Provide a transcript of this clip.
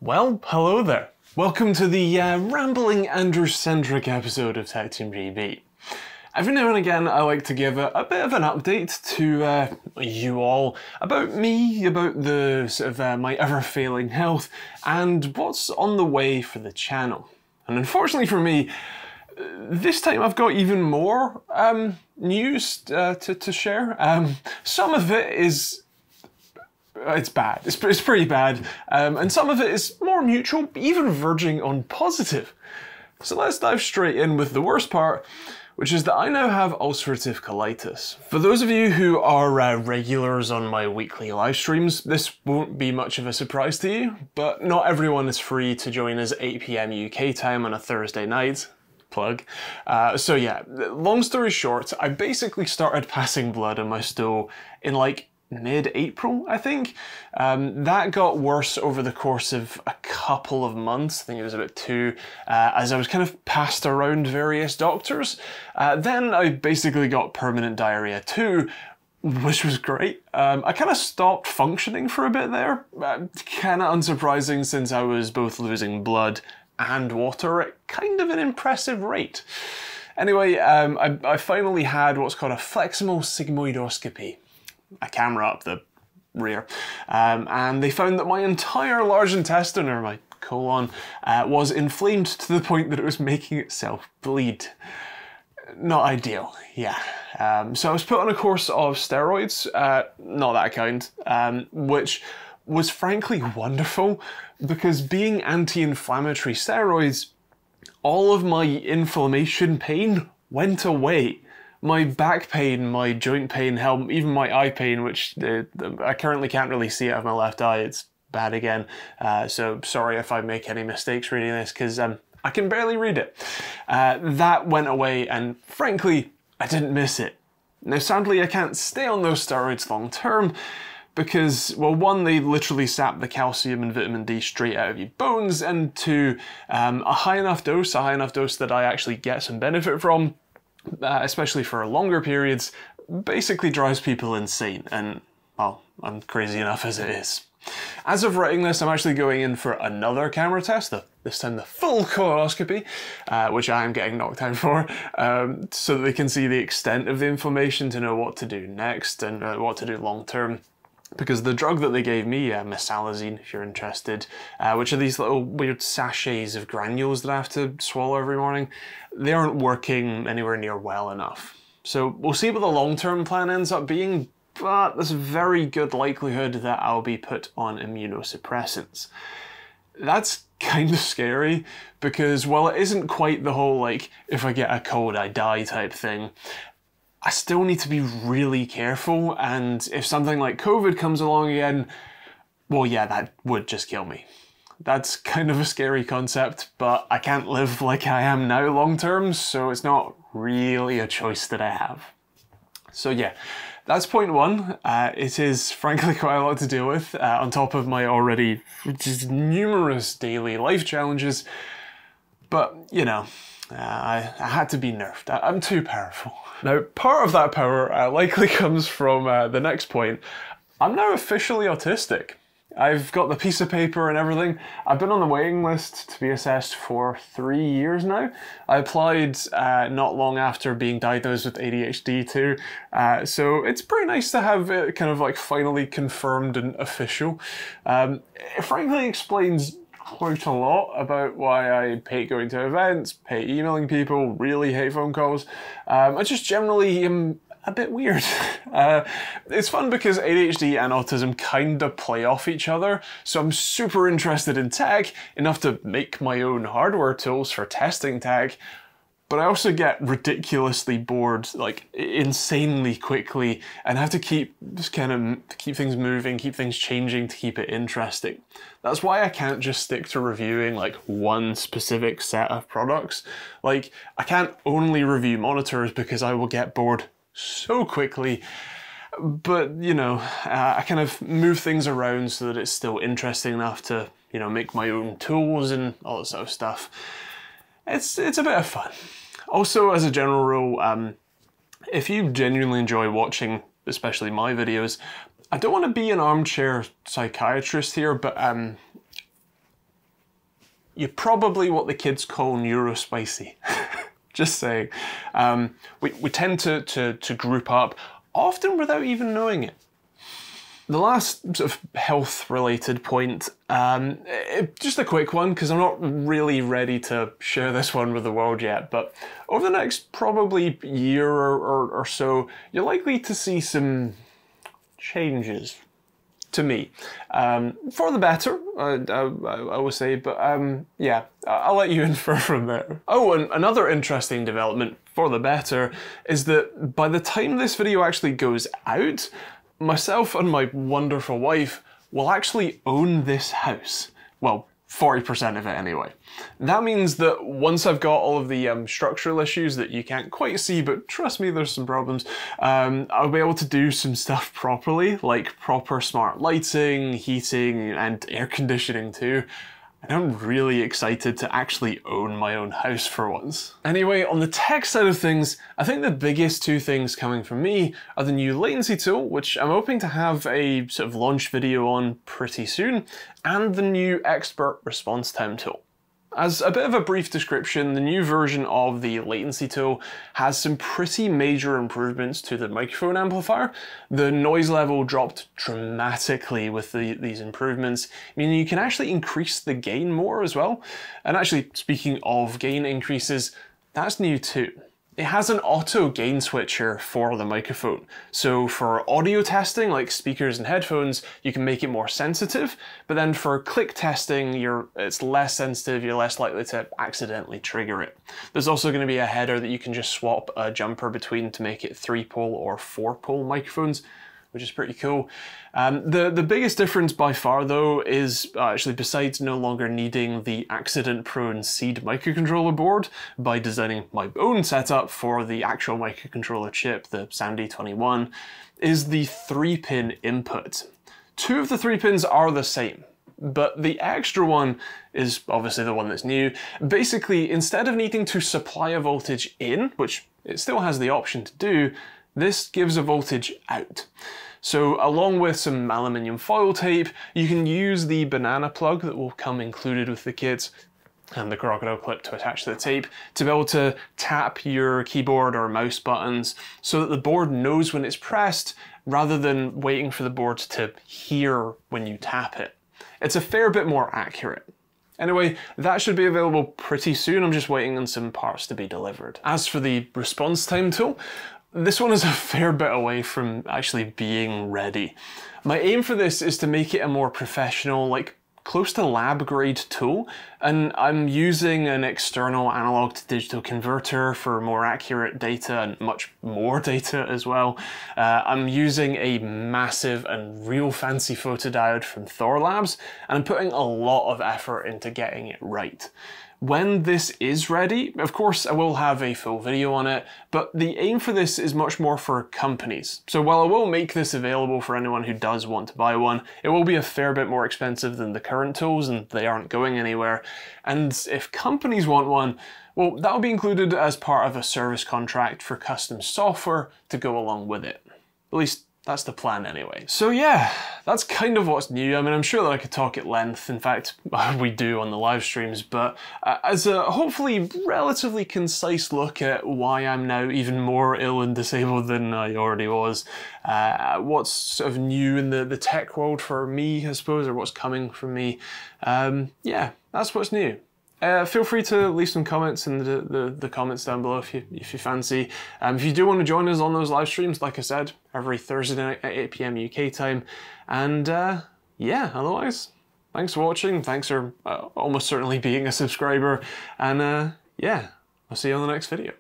Well, hello there. Welcome to the rambling Andrew-centric episode of TechteamGB. Every now and again I like to give a bit of an update to you all about me, about the sort of my ever-failing health, and what's on the way for the channel. And unfortunately for me, this time I've got even more news to share. Some of it is it's bad. It's pretty bad. And some of it is more neutral, even verging on positive. So let's dive straight in with the worst part, which is that I now have ulcerative colitis. For those of you who are regulars on my weekly live streams, this won't be much of a surprise to you, but not everyone is free to join us 8 PM UK time on a Thursday night. Plug. So yeah, long story short, I basically started passing blood in my stool in like mid-April, I think. That got worse over the course of a couple of months. I think it was about 2, as I was kind of passed around various doctors. Then I basically got permanent diarrhea too, which was great. I kind of stopped functioning for a bit there. Kind of unsurprising since I was both losing blood and water at kind of an impressive rate. Anyway, I finally had what's called a flexible sigmoidoscopy, a camera up the rear, and they found that my entire large intestine, or my colon, was inflamed to the point that it was making itself bleed. Not ideal, yeah. So I was put on a course of steroids, not that kind, which was frankly wonderful, because being anti-inflammatory steroids, all of my inflammation pain went away. My back pain, my joint pain, hell, even my eye pain, which I currently can't really see out of my left eye, it's bad again, so sorry if I make any mistakes reading this, because I can barely read it. That went away, and frankly, I didn't miss it. Now sadly I can't stay on those steroids long term, because, well, one, they literally sap the calcium and vitamin D straight out of your bones, and two, a high enough dose that I actually get some benefit from, especially for longer periods, basically drives people insane, and, well, I'm crazy enough as it is. As of writing this, I'm actually going in for another camera test, this time the full colonoscopy, which I am getting knocked out for, so that they can see the extent of the inflammation to know what to do next and what to do long term. Because the drug that they gave me, mesalazine, if you're interested, which are these little weird sachets of granules that I have to swallow every morning, they aren't working anywhere near well enough. So we'll see what the long-term plan ends up being, but there's a very good likelihood that I'll be put on immunosuppressants. That's kind of scary, because while it isn't quite the whole, like, if I get a cold I die type thing, I still need to be really careful, and if something like COVID comes along again, well, yeah, that would just kill me. That's kind of a scary concept, but I can't live like I am now long term, so it's not really a choice that I have. So yeah, that's point one. It is frankly quite a lot to deal with, on top of my already just numerous daily life challenges, but, you know, I had to be nerfed. I'm too powerful. Now, part of that power likely comes from the next point. I'm now officially autistic. I've got the piece of paper and everything. I've been on the waiting list to be assessed for 3 years now. I applied not long after being diagnosed with ADHD too, so it's pretty nice to have it kind of like finally confirmed and official. It frankly explains quite a lot about why I hate going to events, hate emailing people, really hate phone calls. I just generally am a bit weird. It's fun because ADHD and autism kind of play off each other, so I'm super interested in tech, enough to make my own hardware tools for testing tech, but I also get ridiculously bored, like insanely quickly, and have to keep things moving, keep things changing to keep it interesting. That's why I can't just stick to reviewing like one specific set of products. Like, I can't only review monitors because I will get bored so quickly, but, you know, I kind of move things around so that it's still interesting enough to, you know, make my own tools and all that sort of stuff. It's a bit of fun. Also, as a general rule, if you genuinely enjoy watching, especially my videos, I don't want to be an armchair psychiatrist here, but you're probably what the kids call neurospicy. Just saying. We tend to group up, often without even knowing it. The last sort of health-related point, just a quick one, because I'm not really ready to share this one with the world yet, but over the next probably year or so, you're likely to see some changes. To me, for the better, I would say, but yeah, I'll let you infer from there. Oh, and another interesting development for the better is that by the time this video actually goes out, myself and my wonderful wife will actually own this house. Well, 40% of it anyway. That means that once I've got all of the structural issues that you can't quite see, but trust me, there's some problems, I'll be able to do some stuff properly, like proper smart lighting, heating, and air conditioning too. And I'm really excited to actually own my own house for once. Anyway, on the tech side of things, I think the biggest two things coming from me are the new latency tool, which I'm hoping to have a sort of launch video on pretty soon, and the new expert response time tool. As a bit of a brief description, the new version of the latency tool has some pretty major improvements to the microphone amplifier. The noise level dropped dramatically with these improvements, meaning you can actually increase the gain more as well. And actually, speaking of gain increases, that's new too. It has an auto gain switcher for the microphone. So for audio testing, like speakers and headphones, you can make it more sensitive, but then for click testing, it's less sensitive, you're less likely to accidentally trigger it. There's also going to be a header that you can just swap a jumper between to make it 3-pole or 4-pole microphones, which is pretty cool. The biggest difference by far though is actually, besides no longer needing the accident-prone seed microcontroller board by designing my own setup for the actual microcontroller chip, the SAMD21, is the 3-pin input. 2 of the 3 pins are the same, but the extra one is obviously the one that's new. Basically, instead of needing to supply a voltage in, which it still has the option to do, this gives a voltage out. So along with some aluminium foil tape, you can use the banana plug that will come included with the kit and the crocodile clip to attach to the tape to be able to tap your keyboard or mouse buttons so that the board knows when it's pressed rather than waiting for the board to hear when you tap it. It's a fair bit more accurate. Anyway, that should be available pretty soon. I'm just waiting on some parts to be delivered. As for the response time tool, this one is a fair bit away from actually being ready. My aim for this is to make it a more professional, like close to lab grade tool, and I'm using an external analog to digital converter for more accurate data and much more data as well. I'm using a massive and real fancy photodiode from Thor Labs, and I'm putting a lot of effort into getting it right. When this is ready, of course I will have a full video on it, but the aim for this is much more for companies. So while I will make this available for anyone who does want to buy one, it will be a fair bit more expensive than the current tools and they aren't going anywhere. And if companies want one, well, that'll be included as part of a service contract for custom software to go along with it. At least that's the plan anyway. So yeah, that's kind of what's new. I mean, I'm sure that I could talk at length. In fact, we do on the live streams, but as a hopefully relatively concise look at why I'm now even more ill and disabled than I already was, what's sort of new in the tech world for me, I suppose, or what's coming from me, yeah, that's what's new. Feel free to leave some comments in the comments down below if you fancy. If you do want to join us on those live streams, like I said, every Thursday night at 8 PM UK time. And yeah, otherwise, thanks for watching. Thanks for almost certainly being a subscriber. And yeah, I'll see you on the next video.